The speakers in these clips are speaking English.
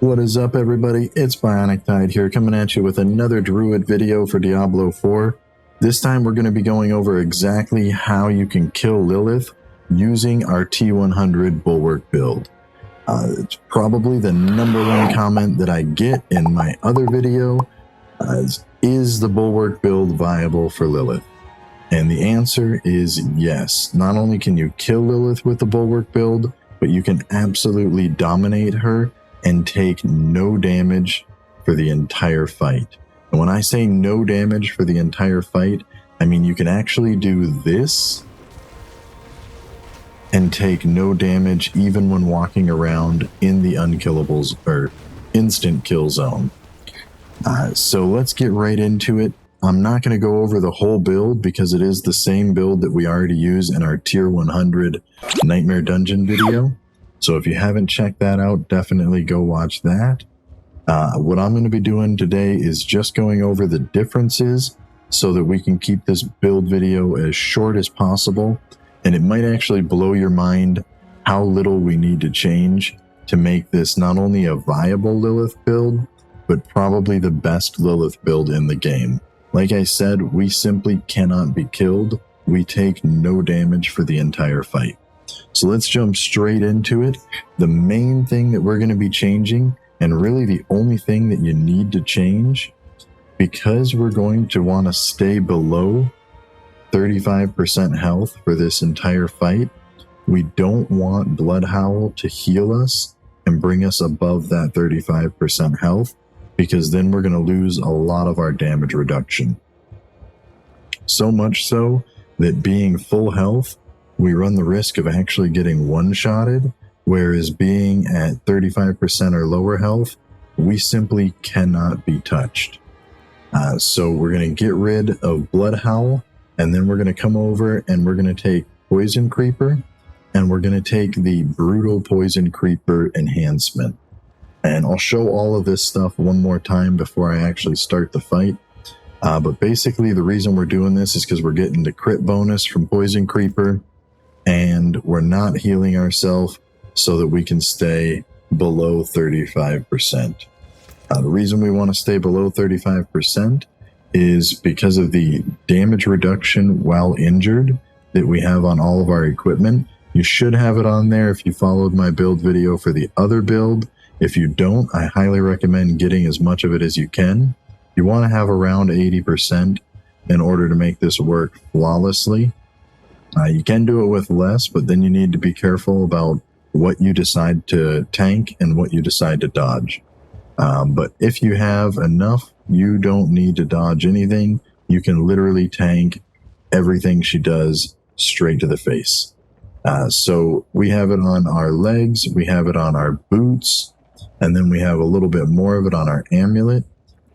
What is up, everybody? It's BionicTide here, coming at you with another Druid video for Diablo 4. This time we're going to be going over exactly how you can kill Lilith using our T100 Bulwark build. It's probably the #1 comment that I get in my other video, is the Bulwark build viable for Lilith? And the answer is yes. Not only can you kill Lilith with the Bulwark build, but you can absolutely dominate her and take no damage for the entire fight. And when I say no damage for the entire fight, I mean you can actually do this and take no damage even when walking around in the unkillables or instant kill zone. So let's get right into it. I'm not going to go over the whole build because it is the same build that we already use in our tier 100 Nightmare Dungeon video. So if you haven't checked that out, definitely go watch that. What I'm going to be doing today is just going over the differences so that we can keep this build video as short as possible. And it might actually blow your mind how little we need to change to make this not only a viable Lilith build, but probably the best Lilith build in the game. Like I said, we simply cannot be killed. We take no damage for the entire fight. So let's jump straight into it. The main thing that we're going to be changing, and really the only thing that you need to change, because we're going to want to stay below 35% health for this entire fight, we don't want Blood Howl to heal us and bring us above that 35% health, because then we're going to lose a lot of our damage reduction. So much so that being full health, we run the risk of actually getting one-shotted, whereas being at 35% or lower health, we simply cannot be touched. So we're going to get rid of Blood Howl, and then we're going to come over and we're going to take Poison Creeper, and we're going to take the Brutal Poison Creeper enhancement. And I'll show all of this stuff one more time before I actually start the fight. But basically the reason we're doing this is because we're getting the crit bonus from Poison Creeper, and we're not healing ourselves so that we can stay below 35%. The reason we want to stay below 35% is because of the damage reduction while injured that we have on all of our equipment. You should have it on there if you followed my build video for the other build. If you don't, I highly recommend getting as much of it as you can. You want to have around 80% in order to make this work flawlessly. You can do it with less, but then you need to be careful about what you decide to tank and what you decide to dodge. But if you have enough, you don't need to dodge anything. You can literally tank everything she does straight to the face. So we have it on our legs, we have it on our boots, and then we have a little bit more of it on our amulet.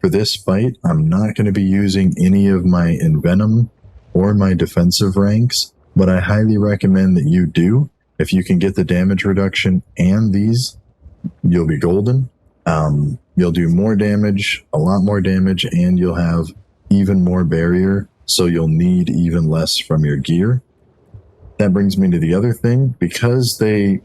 For this fight, I'm not going to be using any of my Envenom or my defensive ranks, but I highly recommend that you do. If you can get the damage reduction and these, you'll be golden. You'll do more damage, a lot more damage, and you'll have even more barrier, so you'll need even less from your gear. That brings me to the other thing. Because they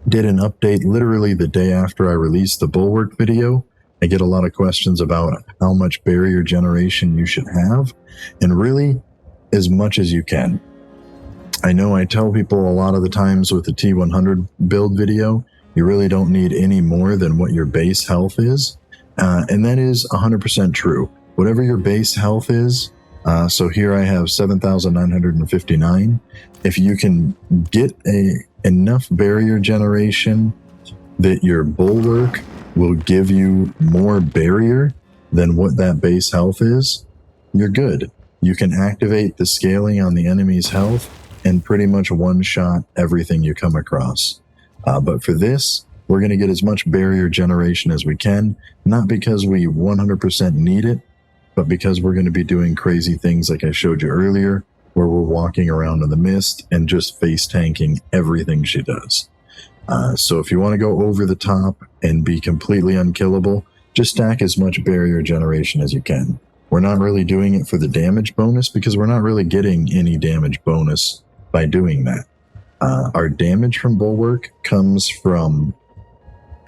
did an update literally the day after I released the Bulwark video, I get a lot of questions about how much barrier generation you should have, and really as much as you can. I know I tell people a lot of the times with the T100 build video, you really don't need any more than what your base health is, and that is 100% true. Whatever your base health is, so here I have 7,959. If you can get enough barrier generation that your Bulwark will give you more barrier than what that base health is, you're good. You can activate the scaling on the enemy's health and pretty much one-shot everything you come across. But for this, we're going to get as much barrier generation as we can, not because we 100% need it, but because we're going to be doing crazy things like I showed you earlier, where we're walking around in the mist and just face tanking everything she does. So if you want to go over the top and be completely unkillable, just stack as much barrier generation as you can. We're not really doing it for the damage bonus because we're not really getting any damage bonus by doing that. Our damage from Bulwark comes from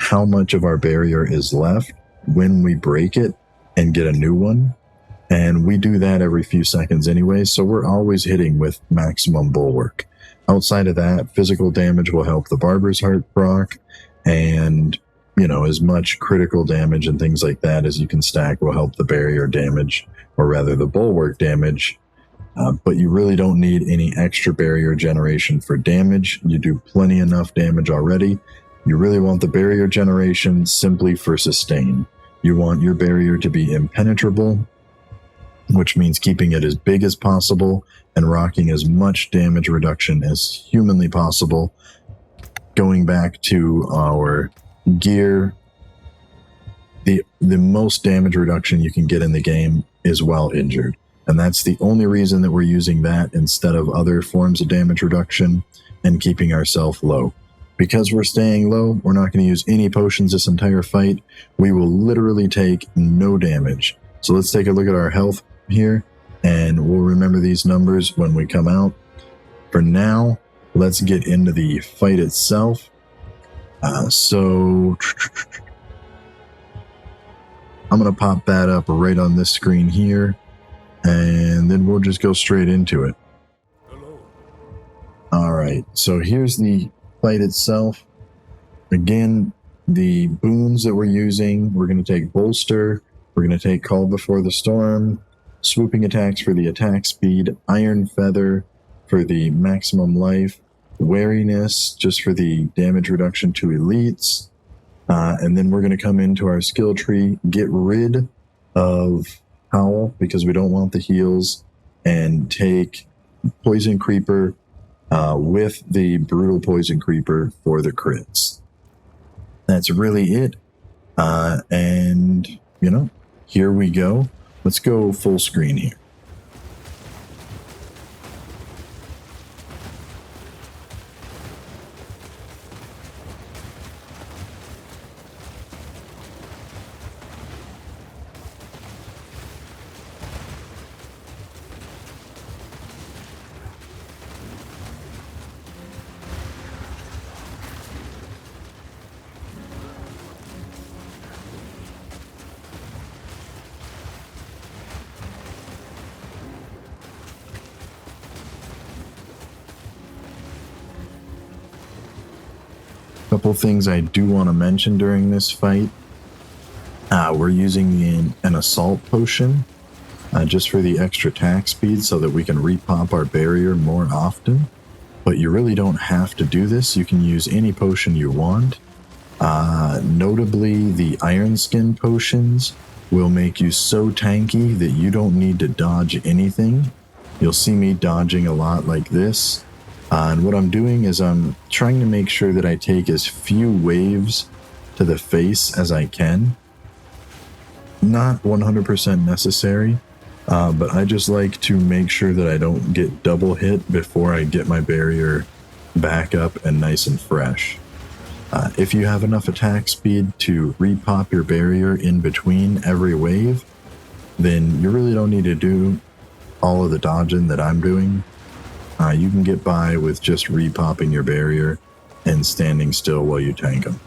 how much of our barrier is left when we break it and get a new one. And we do that every few seconds anyway, so we're always hitting with maximum bulwark. Outside of that, physical damage will help the Barber's Heart proc, and, you know, as much critical damage and things like that as you can stack will help the barrier damage, or rather the bulwark damage. But you really don't need any extra barrier generation for damage. You do plenty enough damage already. You really want the barrier generation simply for sustain. You want your barrier to be impenetrable, which means keeping it as big as possible and rocking as much damage reduction as humanly possible. Going back to our gear, the most damage reduction you can get in the game is while injured. And that's the only reason that we're using that instead of other forms of damage reduction and keeping ourselves low. Because we're staying low, we're not going to use any potions this entire fight. We will literally take no damage. So let's take a look at our health here, and we'll remember these numbers when we come out. For now, let's get into the fight itself. So I'm going to pop that up right on this screen here, and then we'll just go straight into it. Alright, so here's the fight itself. Again, the boons that we're using, we're going to take Bolster, we're going to take Call Before the Storm, Swooping Attacks for the attack speed, Iron Feather for the maximum life, Wariness just for the damage reduction to elites, and then we're going to come into our skill tree, get rid of Howl because we don't want the heals, and take Poison Creeper with the Brutal Poison Creeper for the crits. That's really it. And, you know, here we go. Let's go full screen here. Couple things I do want to mention during this fight. We're using an assault potion just for the extra attack speed so that we can repop our barrier more often. But you really don't have to do this. You can use any potion you want. Notably, the Iron Skin potions will make you so tanky that you don't need to dodge anything. You'll see me dodging a lot like this. And what I'm doing is I'm trying to make sure that I take as few waves to the face as I can. Not 100% necessary, but I just like to make sure that I don't get double hit before I get my barrier back up and nice and fresh. If you have enough attack speed to repop your barrier in between every wave, then you really don't need to do all of the dodging that I'm doing. You can get by with just repopping your barrier and standing still while you tank them.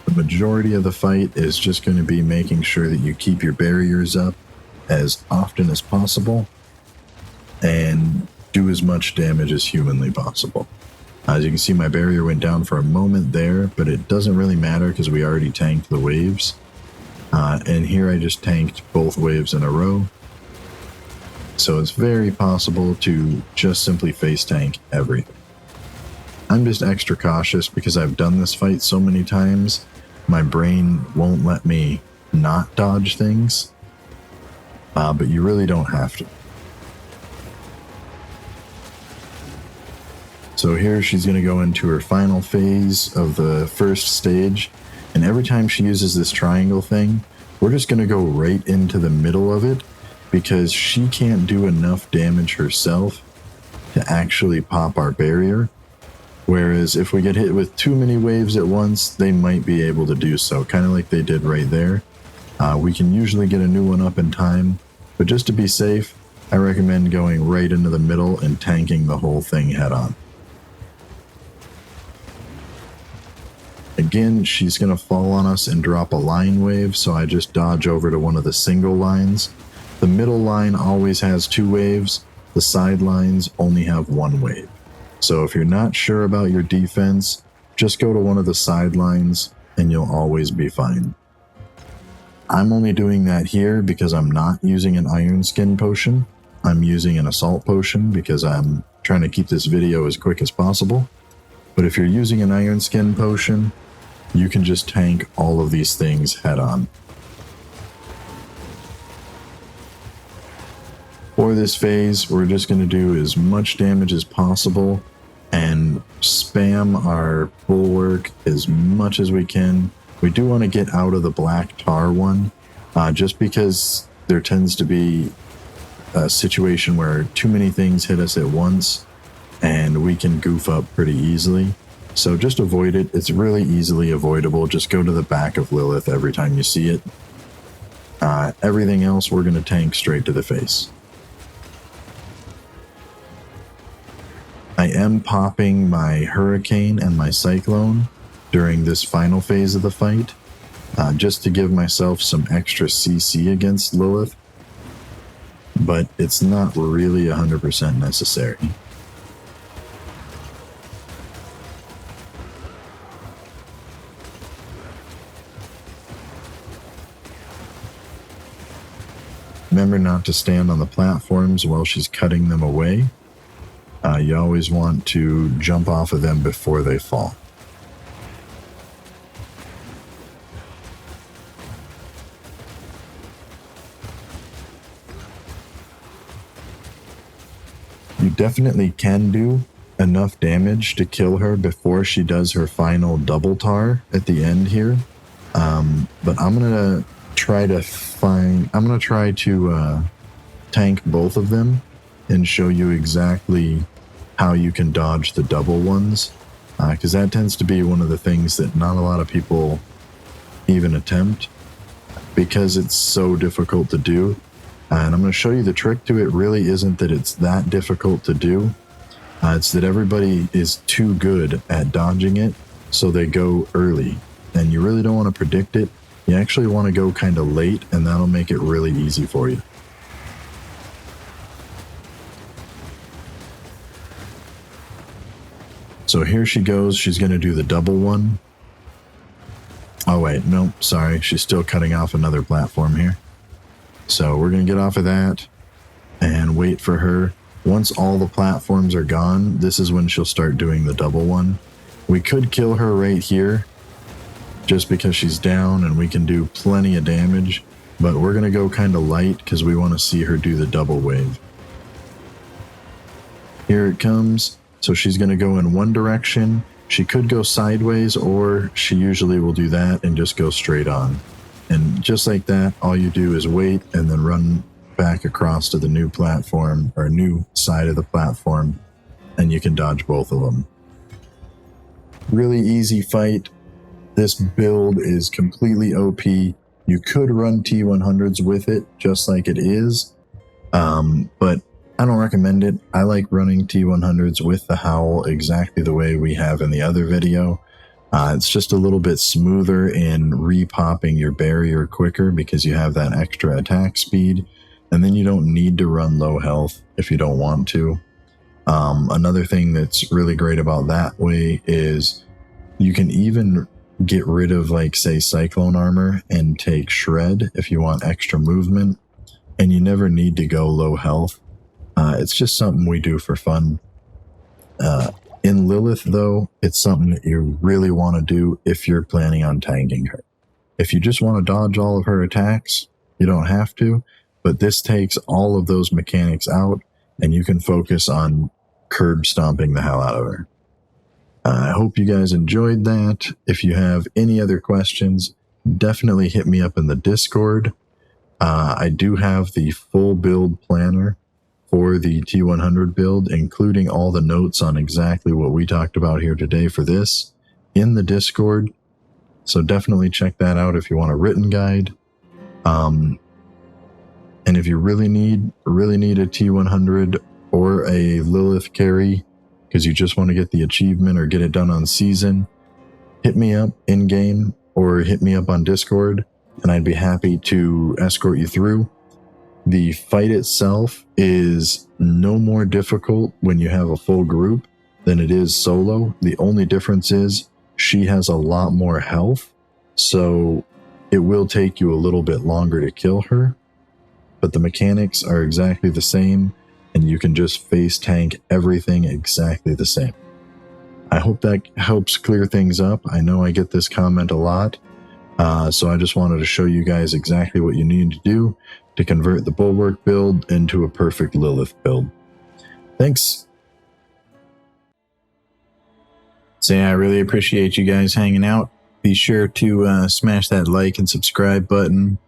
The majority of the fight is just going to be making sure that you keep your barriers up as often as possible and do as much damage as humanly possible. As you can see, my barrier went down for a moment there, but it doesn't really matter because we already tanked the waves. And here I just tanked both waves in a row. So it's very possible to just simply face tank everything. I'm just extra cautious because I've done this fight so many times. My brain won't let me not dodge things. But you really don't have to. So here she's going to go into her final phase of the first stage. And every time she uses this triangle thing, we're just going to go right into the middle of it because she can't do enough damage herself to actually pop our barrier. Whereas if we get hit with too many waves at once, they might be able to do so, kind of like they did right there. We can usually get a new one up in time, but just to be safe, I recommend going right into the middle and tanking the whole thing head on. Again, she's going to fall on us and drop a line wave, so I just dodge over to one of the single lines. The middle line always has 2 waves. The side lines only have 1 wave. So if you're not sure about your defense, just go to one of the side lines and you'll always be fine. I'm only doing that here because I'm not using an iron skin potion. I'm using an assault potion because I'm trying to keep this video as quick as possible. But if you're using an iron skin potion, you can just tank all of these things head on. For this phase, we're just going to do as much damage as possible and spam our bulwark as much as we can. We do want to get out of the black tar one, just because there tends to be a situation where too many things hit us at once and we can goof up pretty easily. So just avoid it. It's really easily avoidable. Just go to the back of Lilith every time you see it. Everything else we're going to tank straight to the face. I am popping my Hurricane and my Cyclone during this final phase of the fight, just to give myself some extra CC against Lilith, but it's not really 100% necessary. Remember not to stand on the platforms while she's cutting them away. You always want to jump off of them before they fall. You definitely can do enough damage to kill her before she does her final double tar at the end here. But I'm gonna try to tank both of them and show you exactly how you can dodge the double ones, because that tends to be one of the things that not a lot of people even attempt because it's so difficult to do. And I'm going to show you the trick to it. Really isn't that it's that difficult to do. It's that everybody is too good at dodging it, so they go early. And you really don't want to predict it. You actually want to go kind of late, and that'll make it really easy for you. So here she goes. She's going to do the double one. Oh, wait. No, sorry. She's still cutting off another platform here. So we're going to get off of that and wait for her. Once all the platforms are gone, this is when she'll start doing the double one. We could kill her right here just because she's down and we can do plenty of damage. But we're going to go kind of light because we want to see her do the double wave. Here it comes. So she's going to go in one direction. She could go sideways, or she usually will do that and just go straight on. And just like that, all you do is wait and then run back across to the new platform or new side of the platform, and you can dodge both of them. Really easy fight. This build is completely OP. You could run T100s with it just like it is, but I don't recommend it. I like running T100s with the Howl exactly the way we have in the other video. It's just a little bit smoother in re-popping your barrier quicker because you have that extra attack speed, and then you don't need to run low health if you don't want to. Another thing that's really great about that way is you can even get rid of, like, say, Cyclone Armor and take Shred if you want extra movement, and you never need to go low health. It's just something we do for fun. In Lilith, though, it's something that you really want to do if you're planning on tanking her. If you just want to dodge all of her attacks, you don't have to, but this takes all of those mechanics out, and you can focus on curb stomping the hell out of her. I hope you guys enjoyed that. If you have any other questions, definitely hit me up in the Discord. I do have the full build planner for the T100 build, including all the notes on exactly what we talked about here today for this in the Discord. So definitely check that out if you want a written guide. And if you really need a T100 or a Lilith carry, because you just want to get the achievement or get it done on season, hit me up in game or hit me up on Discord, and I'd be happy to escort you through. The fight itself is no more difficult when you have a full group than it is solo. The only difference is she has a lot more health, so it will take you a little bit longer to kill her, but the mechanics are exactly the same, and you can just face tank everything exactly the same. I hope that helps clear things up. I know I get this comment a lot, so I just wanted to show you guys exactly what you need to do to convert the Bulwark build into a perfect Lilith build. Thanks. So yeah, I really appreciate you guys hanging out. Be sure to smash that like and subscribe button.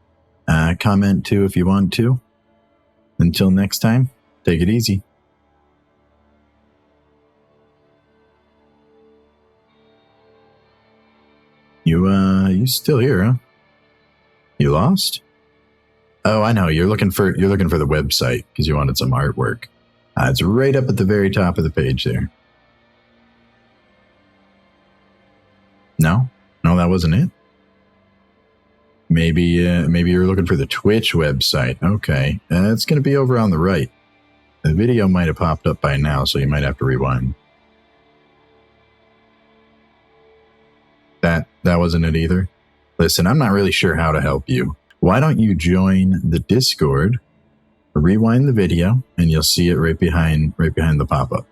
Comment too if you want to. Until next time, take it easy. You still here, huh? You lost? Oh, I know. You're looking for the website because you wanted some artwork. It's right up at the very top of the page there. No, that wasn't it. Maybe you're looking for the Twitch website. Okay, it's going to be over on the right. The video might have popped up by now, so you might have to rewind. That wasn't it either. Listen, I'm not really sure how to help you. Why don't you join the Discord, rewind the video, and you'll see it right behind the pop-up.